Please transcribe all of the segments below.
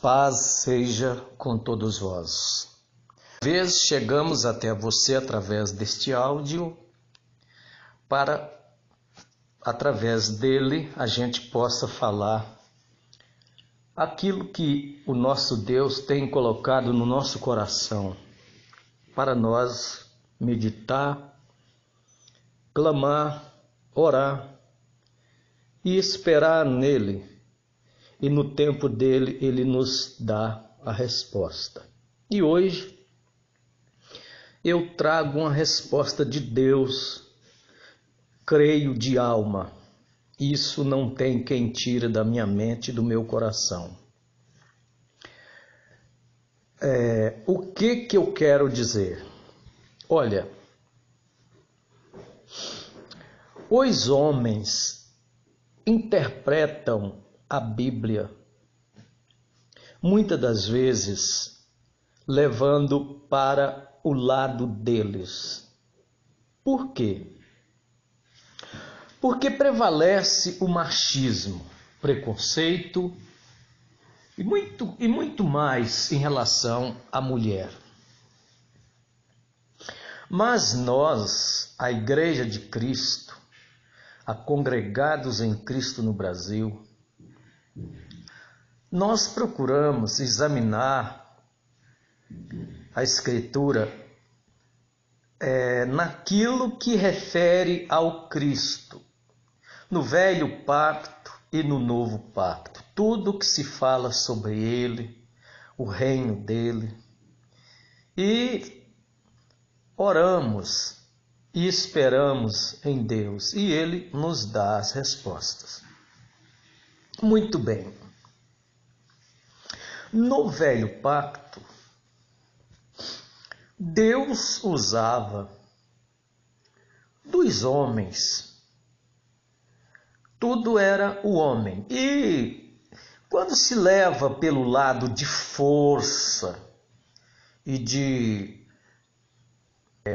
Paz seja com todos vós. Vez chegamos até você através deste áudio para, através dele, a gente possa falar aquilo que o nosso Deus tem colocado no nosso coração para nós meditar, clamar, orar e esperar nele. E no tempo dele, ele nos dá a resposta. E hoje, eu trago uma resposta de Deus, creio de alma. Isso não tem quem tire da minha mente e do meu coração. O que eu quero dizer? Olha, os homens interpretam a Bíblia, muitas das vezes, levando para o lado deles. Por quê? Porque prevalece o machismo, preconceito e muito mais em relação à mulher. Mas nós, a Igreja de Cristo, a Congregados em Cristo no Brasil, nós procuramos examinar a Escritura naquilo que refere ao Cristo, no Velho Pacto e no Novo Pacto. Tudo que se fala sobre Ele, o reino dEle. E oramos e esperamos em Deus e Ele nos dá as respostas. Muito bem. No Velho Pacto, Deus usava dos homens. Tudo era o homem. E quando se leva pelo lado de força e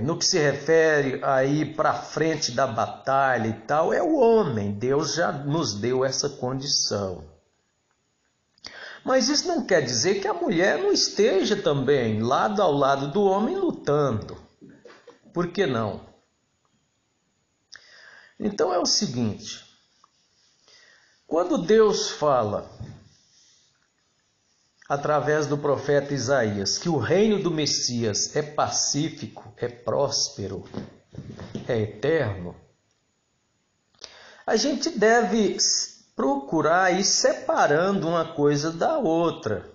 no que se refere a ir para frente da batalha e tal, é o homem. Deus já nos deu essa condição. Mas isso não quer dizer que a mulher não esteja também lado ao lado do homem lutando. Por que não? Então é o seguinte, quando Deus fala, através do profeta Isaías, que o reino do Messias é pacífico, é próspero, é eterno, a gente deve procurar ir separando uma coisa da outra,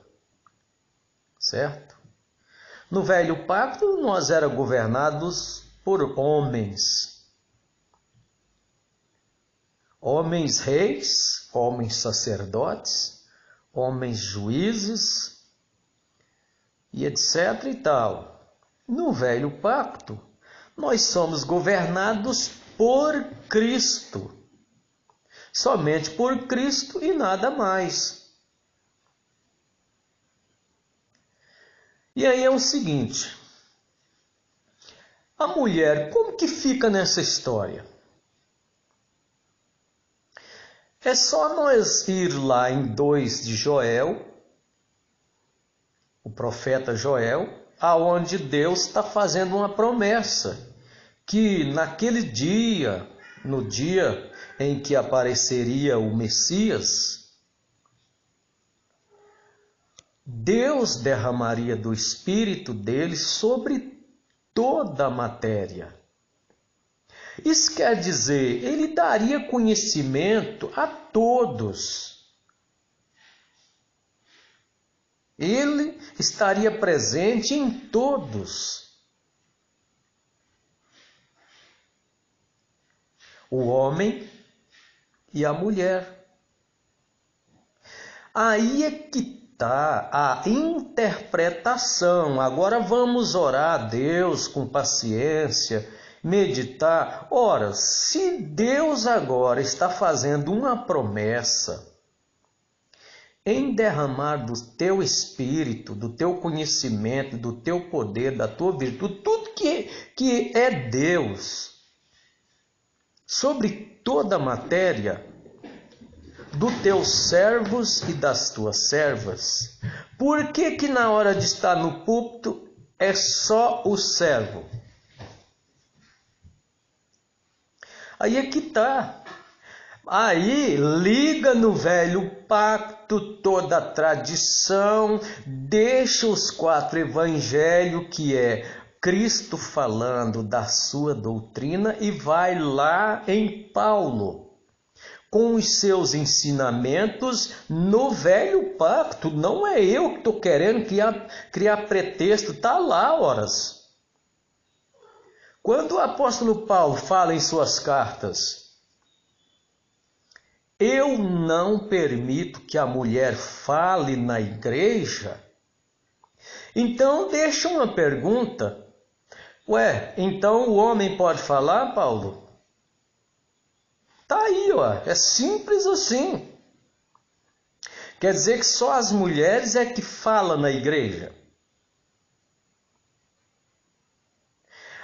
certo? No Velho Pacto, nós éramos governados por homens. Homens reis, homens sacerdotes, homens juízes e etc. e tal. No Velho Pacto, nós somos governados por Cristo. Somente por Cristo e nada mais. E aí é o seguinte, a mulher, como que fica nessa história? É só nós ir lá em 2 de Joel, o profeta Joel, aonde Deus está fazendo uma promessa, que naquele dia, no dia em que apareceria o Messias, Deus derramaria do Espírito dele sobre toda a matéria. Isso quer dizer, ele daria conhecimento a todos. Ele estaria presente em todos. O homem e a mulher. Aí é que está a interpretação. Agora vamos orar a Deus com paciência, meditar. Ora, se Deus agora está fazendo uma promessa em derramar do teu espírito, do teu conhecimento, do teu poder, da tua virtude, tudo que é Deus, sobre toda a matéria, dos teus servos e das tuas servas. Por que que na hora de estar no púlpito é só o servo? Aí é que está. Aí liga no velho pacto toda a tradição, deixa os 4 evangelhos, que é Cristo falando da sua doutrina, e vai lá em Paulo, com os seus ensinamentos no velho pacto. Não é eu que estou querendo criar pretexto, está lá, horas. Quando o apóstolo Paulo fala em suas cartas, eu não permito que a mulher fale na igreja, então deixa uma pergunta. Ué, então o homem pode falar, Paulo? Tá aí, ó, é simples assim. Quer dizer que só as mulheres é que falam na igreja?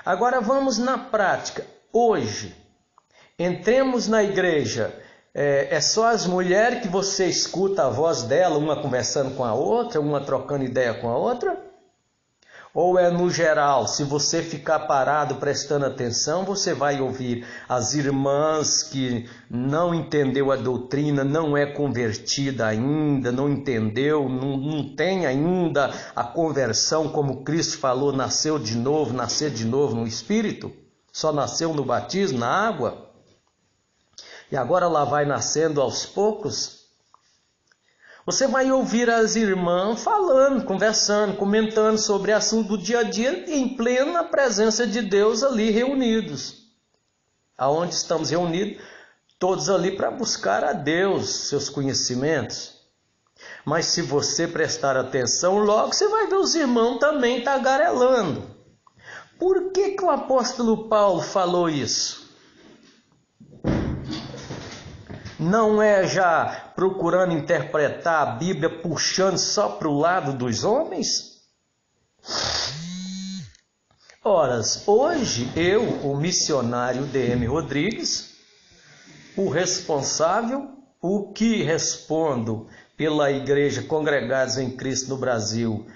Agora vamos na prática. Hoje, entremos na igreja. É só as mulheres que você escuta a voz dela, uma conversando com a outra, uma trocando ideia com a outra? Ou é no geral? Se você ficar parado prestando atenção, você vai ouvir as irmãs que não entendeu a doutrina, não é convertida ainda, não entendeu, não tem ainda a conversão como Cristo falou, nascer de novo no Espírito, só nasceu no batismo, na água. E agora ela vai nascendo aos poucos. Você vai ouvir as irmãs falando, conversando, comentando sobre assunto do dia a dia em plena presença de Deus ali reunidos. Aonde estamos reunidos? Todos ali para buscar a Deus, seus conhecimentos. Mas se você prestar atenção, logo você vai ver os irmãos também tagarelando. Por que o apóstolo Paulo falou isso? Não é já procurando interpretar a Bíblia puxando só para o lado dos homens? Ora, hoje eu, o missionário D.M. Rodrigues, o responsável, o que respondo pela Igreja Congregados em Cristo no Brasil,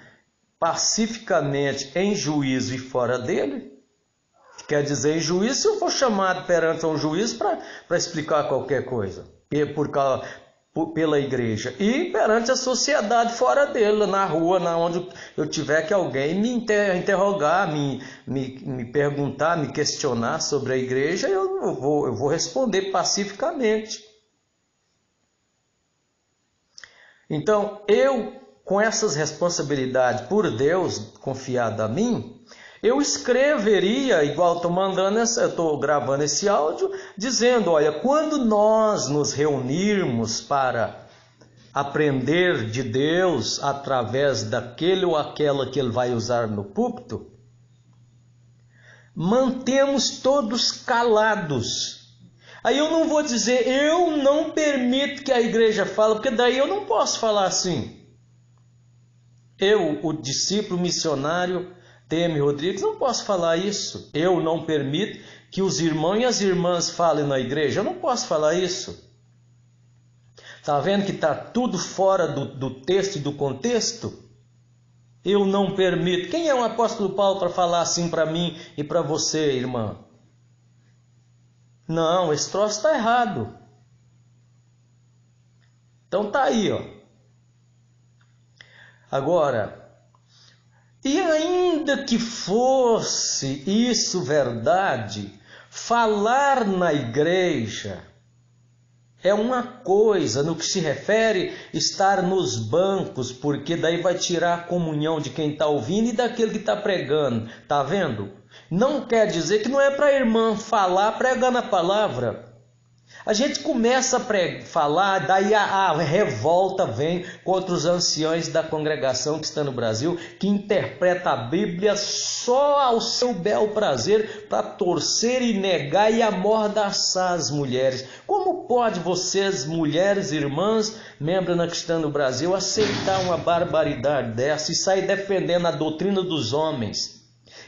pacificamente em juízo e fora dele, quer dizer, em juízo, se eu for chamado perante um juiz para explicar qualquer coisa, pela igreja, e perante a sociedade fora dele, na rua, onde eu tiver que alguém me interrogar, me perguntar, me questionar sobre a igreja, eu vou responder pacificamente. Então, eu, com essas responsabilidades por Deus confiada a mim, eu escreveria, igual eu estou gravando esse áudio, dizendo, olha, quando nós nos reunirmos para aprender de Deus através daquele ou aquela que ele vai usar no púlpito, mantemos todos calados. Aí eu não vou dizer, eu não permito que a igreja fale, porque daí eu não posso falar assim. Eu, o discípulo missionário D.M. Rodrigues, não posso falar isso. Eu não permito que os irmãos e as irmãs falem na igreja. Eu não posso falar isso. Está vendo que está tudo fora do texto e do contexto? Eu não permito. Quem é o apóstolo Paulo para falar assim para mim e para você, irmã? Não, esse troço está errado. Então tá aí, ó. Agora, e ainda que fosse isso verdade, falar na igreja é uma coisa no que se refere estar nos bancos, porque daí vai tirar a comunhão de quem está ouvindo e daquele que está pregando. Está vendo? Não quer dizer que não é para a irmã falar pregando a palavra. A gente começa a falar, daí a revolta vem contra os anciões da congregação que está no Brasil, que interpreta a Bíblia só ao seu bel prazer para torcer e negar e amordaçar as mulheres. Como pode vocês, mulheres, irmãs, membros da Cristã no Brasil, aceitar uma barbaridade dessa e sair defendendo a doutrina dos homens?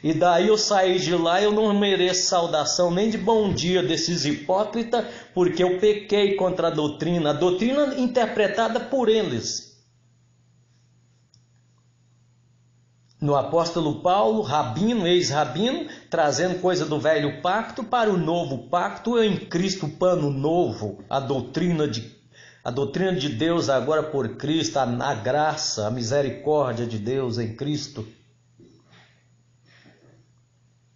E daí eu saí de lá, eu não mereço saudação nem de bom dia desses hipócritas, porque eu pequei contra a doutrina interpretada por eles. No apóstolo Paulo, rabino, ex-rabino, trazendo coisa do velho pacto para o novo pacto, em Cristo, pano novo, a doutrina de Deus agora por Cristo, a graça, a misericórdia de Deus em Cristo.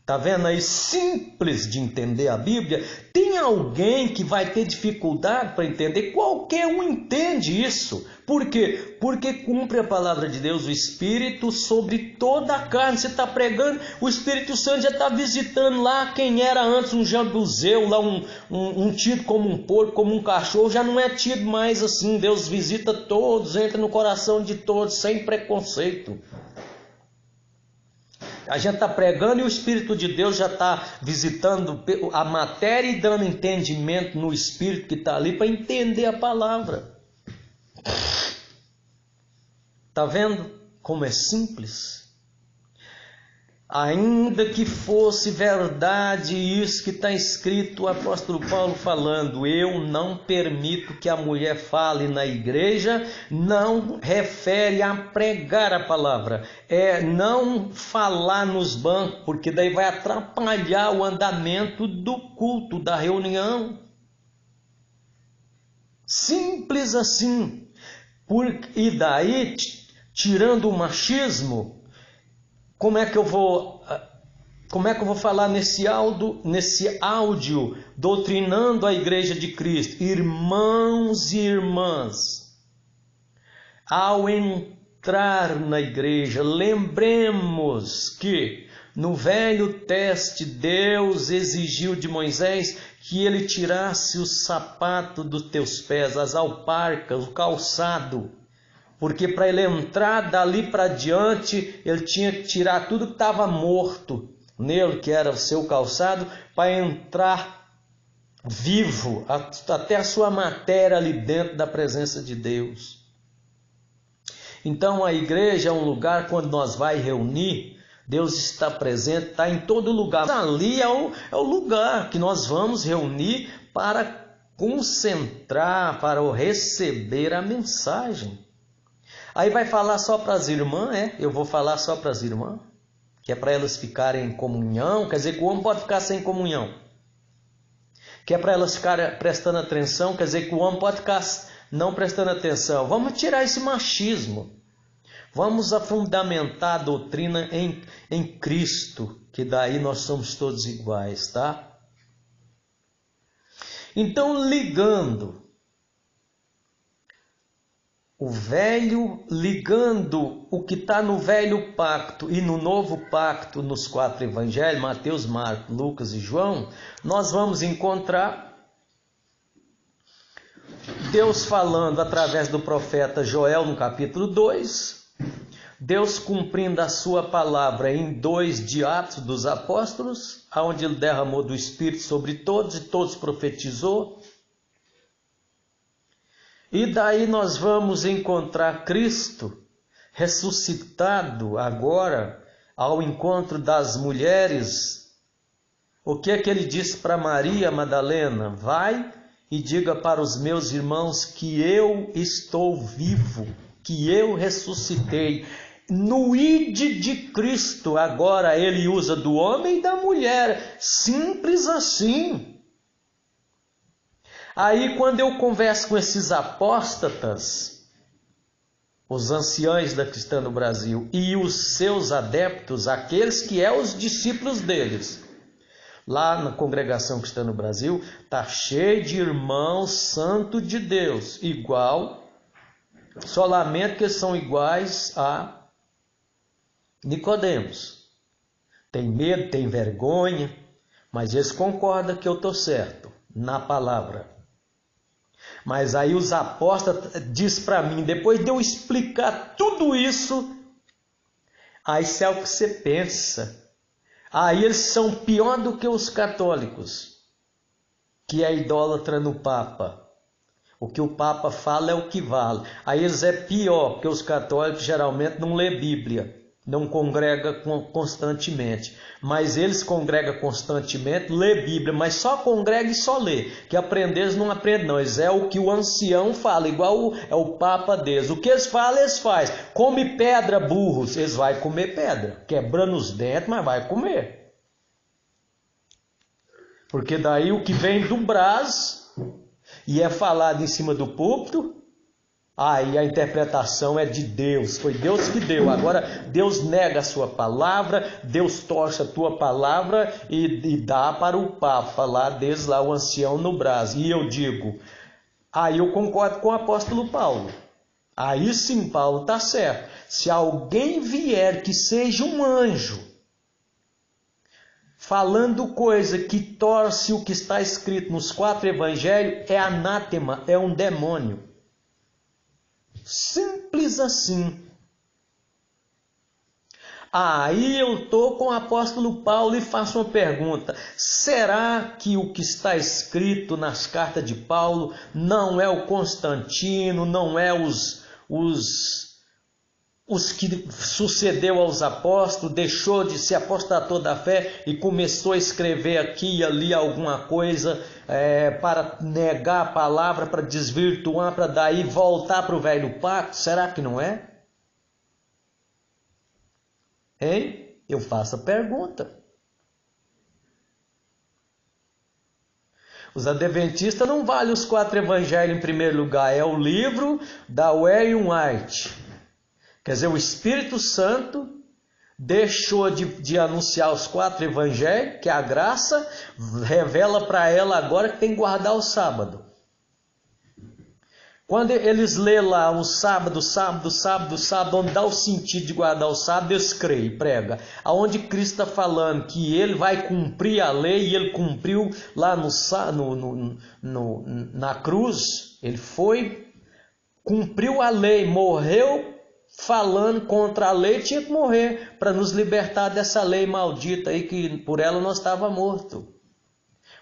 Está vendo aí? Simples de entender a Bíblia. Tem alguém que vai ter dificuldade para entender? Qualquer um entende isso. Por quê? Porque cumpre a palavra de Deus, o Espírito, sobre toda a carne. Você está pregando, o Espírito Santo já está visitando lá quem era antes um jambuzeu, lá um tido como um porco, como um cachorro, já não é tido mais assim. Deus visita todos, entra no coração de todos, sem preconceito. A gente está pregando e o Espírito de Deus já está visitando a matéria e dando entendimento no Espírito que está ali para entender a palavra. Está vendo como é simples? Ainda que fosse verdade isso que está escrito, o apóstolo Paulo falando, eu não permito que a mulher fale na igreja, não refere a pregar a palavra, é não falar nos bancos, porque daí vai atrapalhar o andamento do culto, da reunião. Simples assim. E daí, tirando o machismo, como é que eu vou falar nesse áudio doutrinando a igreja de Cristo? Irmãos e irmãs, ao entrar na igreja, lembremos que no Velho Teste Deus exigiu de Moisés que ele tirasse o sapato dos teus pés, as alparcas, o calçado. Porque para ele entrar dali para diante, ele tinha que tirar tudo que estava morto nele, que era o seu calçado, para entrar vivo, até a sua matéria ali dentro da presença de Deus. Então a igreja é um lugar, quando nós vai reunir, Deus está presente, está em todo lugar. Ali é o lugar que nós vamos reunir para concentrar, para receber a mensagem. Aí vai falar só para as irmãs, eu vou falar só para as irmãs, que é para elas ficarem em comunhão, quer dizer que o homem pode ficar sem comunhão. Que é para elas ficarem prestando atenção, quer dizer que o homem pode ficar não prestando atenção. Vamos tirar esse machismo. Vamos fundamentar a doutrina em Cristo, que daí nós somos todos iguais, tá? Então, ligando o que está no velho pacto e no novo pacto nos 4 evangelhos, Mateus, Marcos, Lucas e João, nós vamos encontrar Deus falando através do profeta Joel no capítulo 2, Deus cumprindo a sua palavra em 2 de Atos dos Apóstolos, onde ele derramou do Espírito sobre todos e todos profetizou. E daí nós vamos encontrar Cristo ressuscitado agora ao encontro das mulheres. O que é que ele disse para Maria Madalena? Vai e diga para os meus irmãos que eu estou vivo, que eu ressuscitei. No ide de Cristo agora ele usa do homem e da mulher. Simples assim. Aí quando eu converso com esses apóstatas, os anciães da cristã no Brasil e os seus adeptos, aqueles que são os discípulos deles, lá na congregação cristã no Brasil, está cheio de irmãos santos de Deus, igual, só lamento que eles são iguais a Nicodemos. Tem medo, tem vergonha, mas eles concordam que eu estou certo na palavra. Mas aí os apóstolos diz para mim, depois de eu explicar tudo isso, aí isso é o que você pensa. Aí eles são pior do que os católicos, que é idólatra no Papa. O que o Papa fala é o que vale. Aí eles é pior, porque os católicos geralmente não lê Bíblia. não congrega constantemente, mas eles congregam constantemente, lê Bíblia, mas só congrega e só lê, que aprender eles não aprendem não, eles é o que o ancião fala, igual é o Papa deles, o que eles falam, eles fazem, come pedra burros, eles vão comer pedra, quebrando os dentes, mas vai comer, porque daí o que vem do brás, e é falado em cima do púlpito, aí a interpretação é de Deus, foi Deus que deu. Agora Deus nega a sua palavra, Deus torce a tua palavra e dá para o Papa lá, desde lá o ancião no braço. E eu digo, aí eu concordo com o apóstolo Paulo. Aí sim, Paulo está certo. Se alguém vier que seja um anjo, falando coisa que torce o que está escrito nos 4 evangelhos, é anátema, é um demônio. Simples assim. Aí eu estou com o apóstolo Paulo e faço uma pergunta. Será que o que está escrito nas cartas de Paulo não é o Constantino, não é os que sucedeu aos apóstolos, deixou de se apostatou da fé e começou a escrever aqui e ali alguma coisa para negar a palavra, para desvirtuar, para daí voltar para o velho pacto? Será que não é? Hein? Eu faço a pergunta. Os adventistas não valem os 4 evangelhos em primeiro lugar, é o livro da Ellen White. Quer dizer, o Espírito Santo deixou de anunciar os 4 evangelhos, que a graça revela para ela agora que tem que guardar o sábado. Quando eles lêem lá o sábado, onde dá o sentido de guardar o sábado, eles creem, prega. Aonde Cristo está falando que ele vai cumprir a lei, e ele cumpriu lá na cruz, ele foi, cumpriu a lei, morreu falando contra a lei, tinha que morrer para nos libertar dessa lei maldita aí que por ela nós estávamos mortos.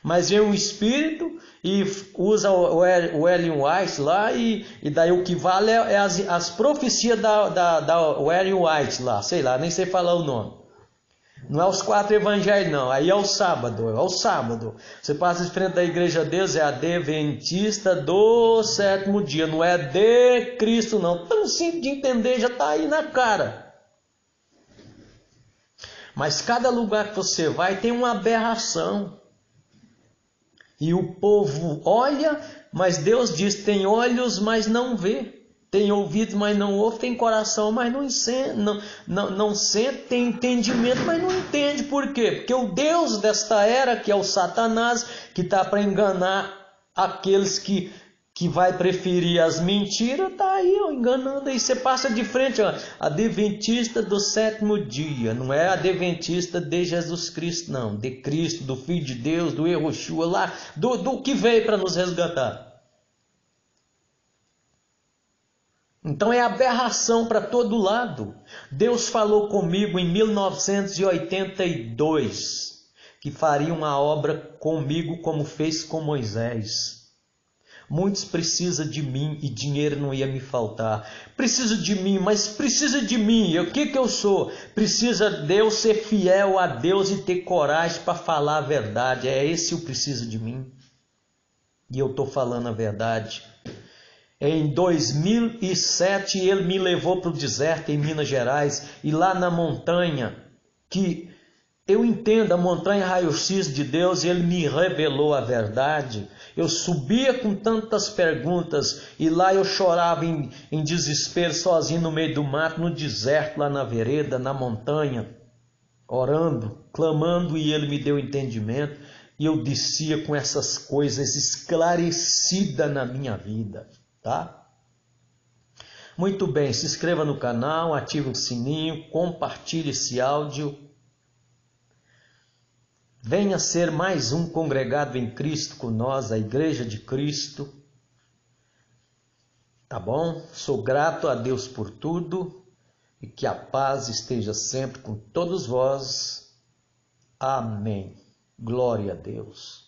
Mas vem o Espírito e usa o Ellen White lá e daí o que vale é as profecias da Ellen White lá, sei lá, nem sei falar o nome. Não é os 4 evangelhos não, aí é o sábado. Você passa de frente da igreja de Deus, é a adventista do 7º dia, não é de Cristo não. Tão simples de entender, já está aí na cara. Mas cada lugar que você vai tem uma aberração. E o povo olha, mas Deus diz, tem olhos, mas não vê. Tem ouvido, mas não ouve. Tem coração, mas não sente. Tem entendimento, mas não entende. Por quê? Porque o Deus desta era, que é o Satanás, que está para enganar aqueles que vai preferir as mentiras, está aí ó, enganando. Aí você passa de frente, ó, adventista do 7º dia. Não é adventista de Jesus Cristo, não. De Cristo, do Filho de Deus, do Yehoshua, lá, do que veio para nos resgatar. Então é aberração para todo lado. Deus falou comigo em 1982 que faria uma obra comigo como fez com Moisés. Muitos precisam de mim e dinheiro não ia me faltar. Precisa de mim, mas precisa de mim. O que eu sou? Precisa de eu ser fiel a Deus e ter coragem para falar a verdade. É esse o precisa de mim. E eu estou falando a verdade. Em 2007 ele me levou para o deserto em Minas Gerais e lá na montanha, que eu entendo a montanha raio-x de Deus, ele me revelou a verdade. Eu subia com tantas perguntas e lá eu chorava em desespero sozinho no meio do mato, no deserto, lá na vereda, na montanha, orando, clamando e ele me deu entendimento e eu descia com essas coisas esclarecidas na minha vida. Tá? Muito bem, se inscreva no canal, ative o sininho, compartilhe esse áudio. Venha ser mais um congregado em Cristo com nós, a Igreja de Cristo. Tá bom? Sou grato a Deus por tudo e que a paz esteja sempre com todos vós. Amém. Glória a Deus.